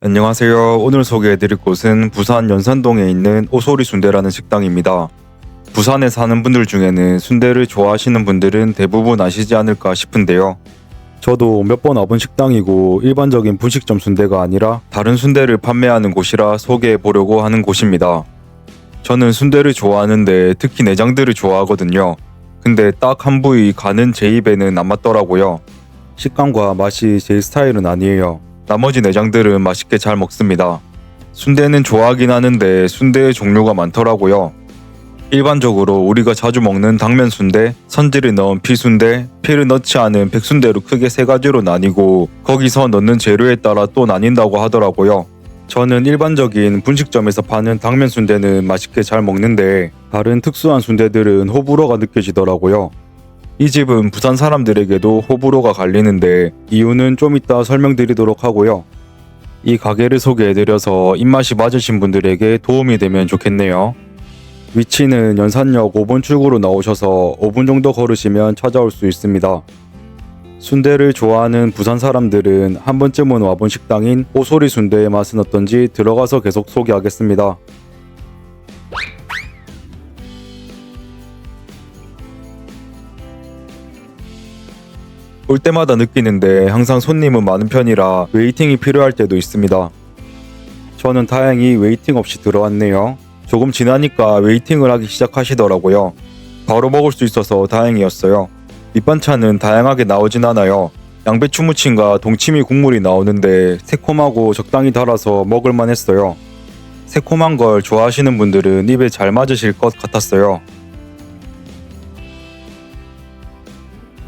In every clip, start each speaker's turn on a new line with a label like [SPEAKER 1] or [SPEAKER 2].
[SPEAKER 1] 안녕하세요. 오늘 소개해드릴 곳은 부산 연산동에 있는 오소리 순대라는 식당입니다. 부산에 사는 분들 중에는 순대를 좋아하시는 분들은 대부분 아시지 않을까 싶은데요. 저도 몇 번 와본 식당이고 일반적인 분식점 순대가 아니라 다른 순대를 판매하는 곳이라 소개해 보려고 하는 곳입니다. 저는 순대를 좋아하는데 특히 내장들을 좋아하거든요. 근데 딱 한 부위 간은 제 입에는 안 맞더라고요. 식감과 맛이 제 스타일은 아니에요. 나머지 내장들은 맛있게 잘 먹습니다. 순대는 좋아하긴 하는데 순대의 종류가 많더라고요. 일반적으로 우리가 자주 먹는 당면 순대, 선지를 넣은 피순대, 피를 넣지 않은 백순대로 크게 세 가지로 나뉘고 거기서 넣는 재료에 따라 또 나뉜다고 하더라고요. 저는 일반적인 분식점에서 파는 당면 순대는 맛있게 잘 먹는데 다른 특수한 순대들은 호불호가 느껴지더라고요. 이 집은 부산 사람들에게도 호불호가 갈리는데 이유는 좀 이따 설명드리도록 하고요. 이 가게를 소개해드려서 입맛이 맞으신 분들에게 도움이 되면 좋겠네요. 위치는 연산역 5번 출구로 나오셔서 5분 정도 걸으시면 찾아올 수 있습니다. 순대를 좋아하는 부산 사람들은 한 번쯤은 와본 식당인 오소리 순대의 맛은 어떤지 들어가서 계속 소개하겠습니다. 올 때마다 느끼는데 항상 손님은 많은 편이라 웨이팅이 필요할 때도 있습니다. 저는 다행히 웨이팅 없이 들어왔네요. 조금 지나니까 웨이팅을 하기 시작하시더라고요. 바로 먹을 수 있어서 다행이었어요. 밑반찬은 다양하게 나오진 않아요. 양배추 무침과 동치미 국물이 나오는데 새콤하고 적당히 달아서 먹을만 했어요. 새콤한 걸 좋아하시는 분들은 입에 잘 맞으실 것 같았어요.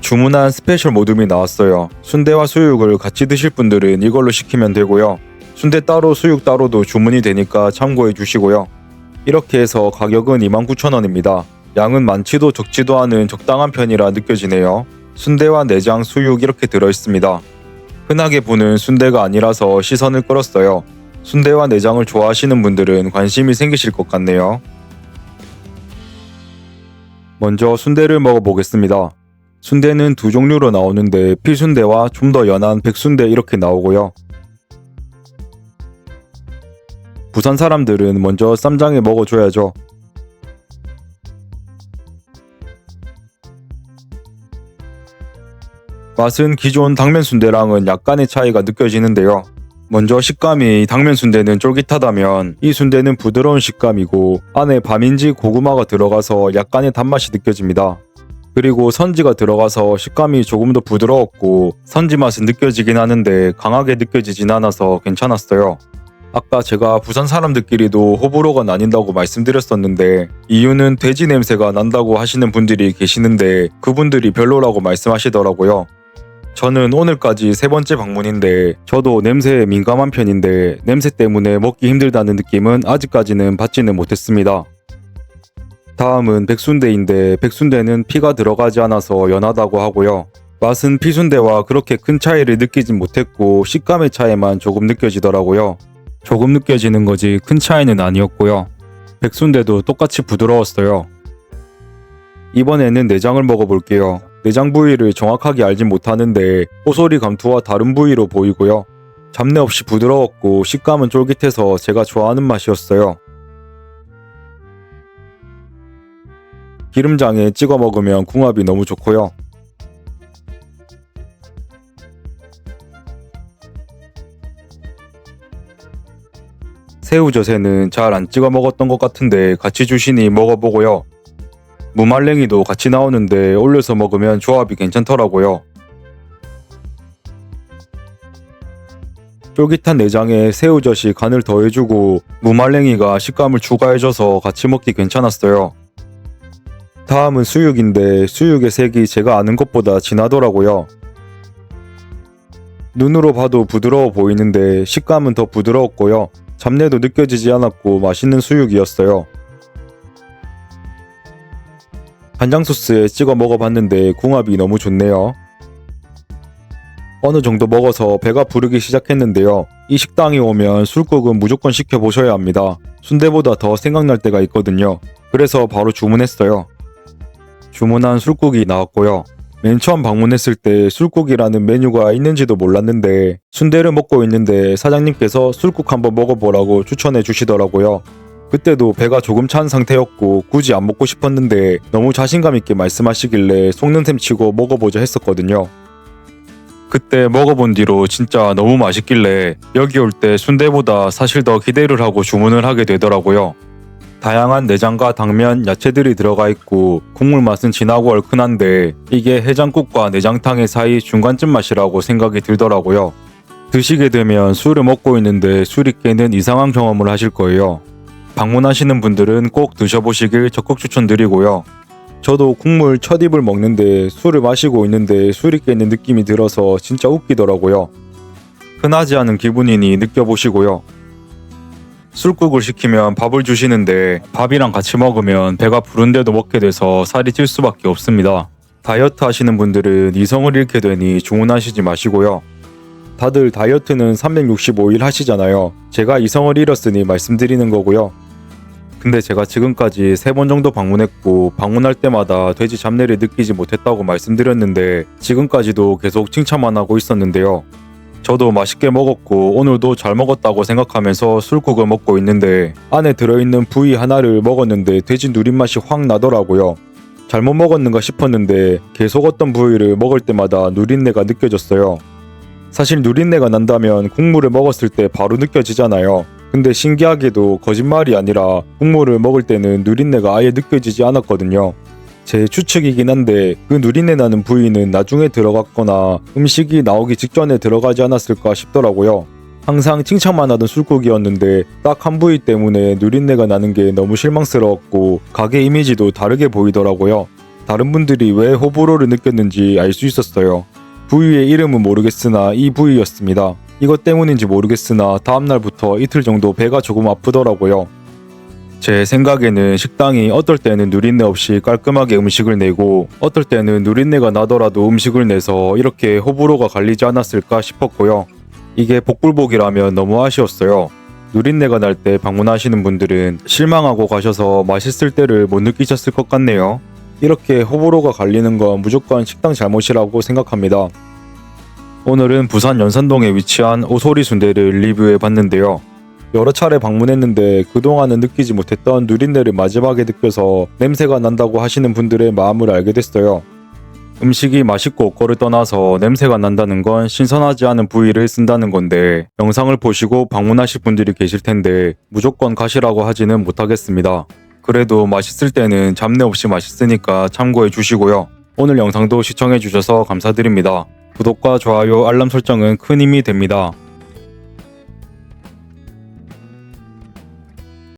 [SPEAKER 1] 주문한 스페셜 모듬이 나왔어요. 순대와 수육을 같이 드실 분들은 이걸로 시키면 되고요. 순대 따로 수육 따로도 주문이 되니까 참고해 주시고요. 이렇게 해서 가격은 29,000원입니다. 양은 많지도 적지도 않은 적당한 편이라 느껴지네요. 순대와 내장, 수육 이렇게 들어있습니다. 흔하게 보는 순대가 아니라서 시선을 끌었어요. 순대와 내장을 좋아하시는 분들은 관심이 생기실 것 같네요. 먼저 순대를 먹어보겠습니다. 순대는 두 종류로 나오는데 피순대와 좀 더 연한 백순대 이렇게 나오고요. 부산 사람들은 먼저 쌈장에 먹어줘야죠. 맛은 기존 당면 순대랑은 약간의 차이가 느껴지는데요. 먼저 식감이 당면 순대는 쫄깃하다면 이 순대는 부드러운 식감이고 안에 밤인지 고구마가 들어가서 약간의 단맛이 느껴집니다. 그리고 선지가 들어가서 식감이 조금 더 부드러웠고 선지 맛은 느껴지긴 하는데 강하게 느껴지진 않아서 괜찮았어요. 아까 제가 부산 사람들끼리도 호불호가 나뉜다고 말씀드렸었는데 이유는 돼지 냄새가 난다고 하시는 분들이 계시는데 그분들이 별로라고 말씀하시더라고요. 저는 오늘까지 세 번째 방문인데 저도 냄새에 민감한 편인데 냄새 때문에 먹기 힘들다는 느낌은 아직까지는 받지는 못했습니다. 다음은 백순대인데 백순대는 피가 들어가지 않아서 연하다고 하고요. 맛은 피순대와 그렇게 큰 차이를 느끼진 못했고 식감의 차이만 조금 느껴지더라고요. 조금 느껴지는 거지 큰 차이는 아니었고요. 백순대도 똑같이 부드러웠어요. 이번에는 내장을 먹어볼게요. 내장 부위를 정확하게 알진 못하는데 오소리 감투와 다른 부위로 보이고요. 잡내 없이 부드러웠고 식감은 쫄깃해서 제가 좋아하는 맛이었어요. 기름장에 찍어 먹으면 궁합이 너무 좋고요. 새우젓에는 잘 안 찍어 먹었던 것 같은데 같이 주시니 먹어보고요. 무말랭이도 같이 나오는데 올려서 먹으면 조합이 괜찮더라고요. 쫄깃한 내장에 새우젓이 간을 더해주고 무말랭이가 식감을 추가해줘서 같이 먹기 괜찮았어요. 다음은 수육인데 수육의 색이 제가 아는 것보다 진하더라고요. 눈으로 봐도 부드러워 보이는데 식감은 더 부드러웠고요. 잡내도 느껴지지 않았고 맛있는 수육이었어요. 간장 소스에 찍어 먹어봤는데 궁합이 너무 좋네요. 어느 정도 먹어서 배가 부르기 시작했는데요. 이 식당에 오면 술국은 무조건 시켜보셔야 합니다. 순대보다 더 생각날 때가 있거든요. 그래서 바로 주문했어요. 주문한 술국이 나왔고요. 맨 처음 방문했을 때 술국이라는 메뉴가 있는지도 몰랐는데 순대를 먹고 있는데 사장님께서 술국 한번 먹어보라고 추천해 주시더라고요. 그때도 배가 조금 찬 상태였고 굳이 안 먹고 싶었는데 너무 자신감 있게 말씀하시길래 속는 셈 치고 먹어보자 했었거든요. 그때 먹어본 뒤로 진짜 너무 맛있길래 여기 올 때 순대보다 사실 더 기대를 하고 주문을 하게 되더라고요. 다양한 내장과 당면, 야채들이 들어가 있고 국물 맛은 진하고 얼큰한데 이게 해장국과 내장탕의 사이 중간쯤 맛이라고 생각이 들더라고요. 드시게 되면 술을 먹고 있는데 술이 깨는 이상한 경험을 하실 거예요. 방문하시는 분들은 꼭 드셔보시길 적극 추천드리고요. 저도 국물 첫 입을 먹는데 술을 마시고 있는데 술이 깨는 느낌이 들어서 진짜 웃기더라고요. 흔하지 않은 기분이니 느껴보시고요. 술국을 시키면 밥을 주시는데 밥이랑 같이 먹으면 배가 부른데도 먹게 돼서 살이 찔 수밖에 없습니다. 다이어트 하시는 분들은 이성을 잃게 되니 주문하시지 마시고요. 다들 다이어트는 365일 하시잖아요. 제가 이성을 잃었으니 말씀드리는 거고요. 근데 제가 지금까지 3번 정도 방문했고 방문할 때마다 돼지 잡내를 느끼지 못했다고 말씀드렸는데 지금까지도 계속 칭찬만 하고 있었는데요. 저도 맛있게 먹었고 오늘도 잘 먹었다고 생각하면서 술국을 먹고 있는데 안에 들어있는 부위 하나를 먹었는데 돼지 누린맛이 확 나더라고요. 잘못 먹었는가 싶었는데 계속 어떤 부위를 먹을 때마다 누린내가 느껴졌어요. 사실 누린내가 난다면 국물을 먹었을 때 바로 느껴지잖아요. 근데 신기하게도 거짓말이 아니라 국물을 먹을 때는 누린내가 아예 느껴지지 않았거든요. 제 추측이긴 한데 그 누린내 나는 부위는 나중에 들어갔거나 음식이 나오기 직전에 들어가지 않았을까 싶더라고요. 항상 칭찬만 하던 술국이었는데 딱 한 부위 때문에 누린내가 나는 게 너무 실망스러웠고 가게 이미지도 다르게 보이더라고요. 다른 분들이 왜 호불호를 느꼈는지 알 수 있었어요. 부위의 이름은 모르겠으나 이 부위였습니다. 이것 때문인지 모르겠으나 다음날부터 이틀 정도 배가 조금 아프더라고요. 제 생각에는 식당이 어떨 때는 누린내 없이 깔끔하게 음식을 내고 어떨 때는 누린내가 나더라도 음식을 내서 이렇게 호불호가 갈리지 않았을까 싶었고요. 이게 복불복이라면 너무 아쉬웠어요. 누린내가 날 때 방문하시는 분들은 실망하고 가셔서 맛있을 때를 못 느끼셨을 것 같네요. 이렇게 호불호가 갈리는 건 무조건 식당 잘못이라고 생각합니다. 오늘은 부산 연산동에 위치한 오소리 순대를 리뷰해 봤는데요. 여러 차례 방문했는데 그동안은 느끼지 못했던 누린내를 마지막에 느껴서 냄새가 난다고 하시는 분들의 마음을 알게 됐어요. 음식이 맛있고 없고를 떠나서 냄새가 난다는 건 신선하지 않은 부위를 쓴다는 건데 영상을 보시고 방문하실 분들이 계실 텐데 무조건 가시라고 하지는 못하겠습니다. 그래도 맛있을 때는 잡내 없이 맛있으니까 참고해 주시고요. 오늘 영상도 시청해 주셔서 감사드립니다. 구독과 좋아요, 알람 설정은 큰 힘이 됩니다.